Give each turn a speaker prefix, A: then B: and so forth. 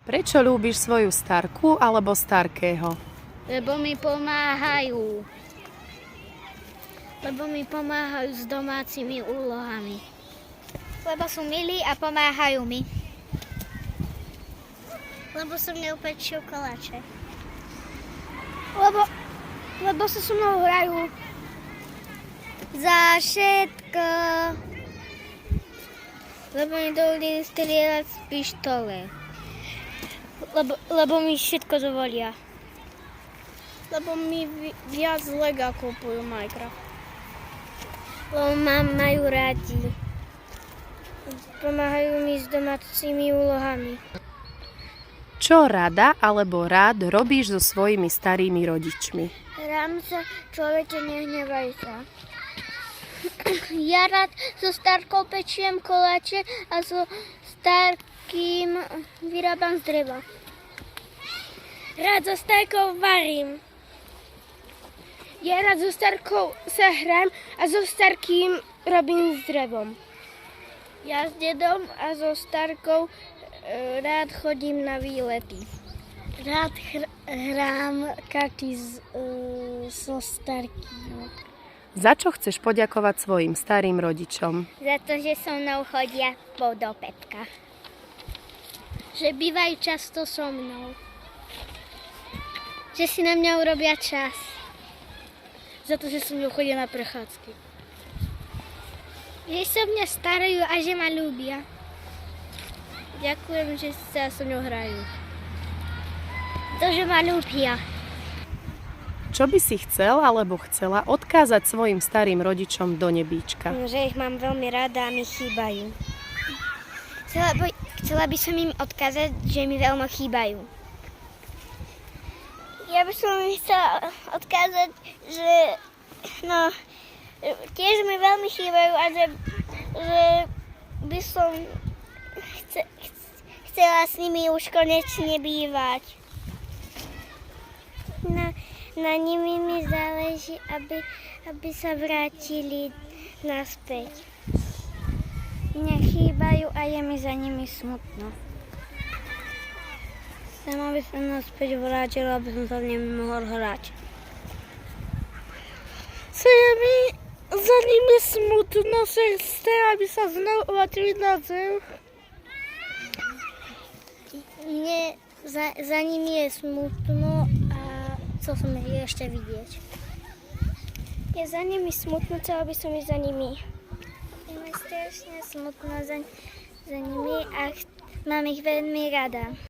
A: Prečo ľúbiš svoju starku alebo starkého?
B: Lebo mi pomáhajú. Lebo mi pomáhajú s domácimi úlohami. Lebo sú milí a pomáhajú mi. Lebo som mnou pečú koláče. Lebo sa so mnou hrajú. Za všetko. Lebo mi dovolili strieľať z pištole. Lebo mi všetko dovolia. Lebo mi viac lega kúpujú Minecraft. Lebo ma majú rádi. Pomáhajú mi s domácimi úlohami.
A: Čo rada alebo rád robíš so svojimi starými rodičmi?
B: Rám sa, človeče, nehnevaj sa. Ja rád so starkou pečiem koláče a so starkým vyrábam z dreva. Rád so starkou varím. Ja rád so starkou sa hrám a so starkým robím s drevom. Ja s dedom a so starkou rád chodím na výlety. Rád hrám karty so starkým.
A: Za čo chceš poďakovať svojim starým rodičom?
B: Za to, že so mnou chodia do pätka. Že bývajú často so mnou. Že si na mňa urobia čas. Za to, že so mnou chodia na prechádzky. Že sa mňa starajú a že ma ľúbia. Ďakujem, že sa so mnou hrajú. To, že ma ľúbia.
A: Čo by si chcel alebo chcela odkázať svojim starým rodičom do nebíčka?
B: Že ich mám veľmi rada a mi chýbajú. Chcela by som im odkázať, že mi veľmi chýbajú. Ja by som im chcela odkázať, že tiež mi veľmi chýbajú a že by som chcela s nimi už konečne bývať. Na nimi mi záleží, aby sa vrátili naspäť. Mne chýbajú a je mi za nimi smutno. Sama by som naspäť vrátila, aby som sa s nimi mohol hrať.
C: Je mi za nimi smutno, že chce, aby sa znovu vrátili na zem.
B: Mne za nimi je smutno a chcel som ich ešte vidieť. Je za nimi smutno, chcela by som ísť za nimi. Je mi strašne smutno za nimi a mám ich veľmi rada.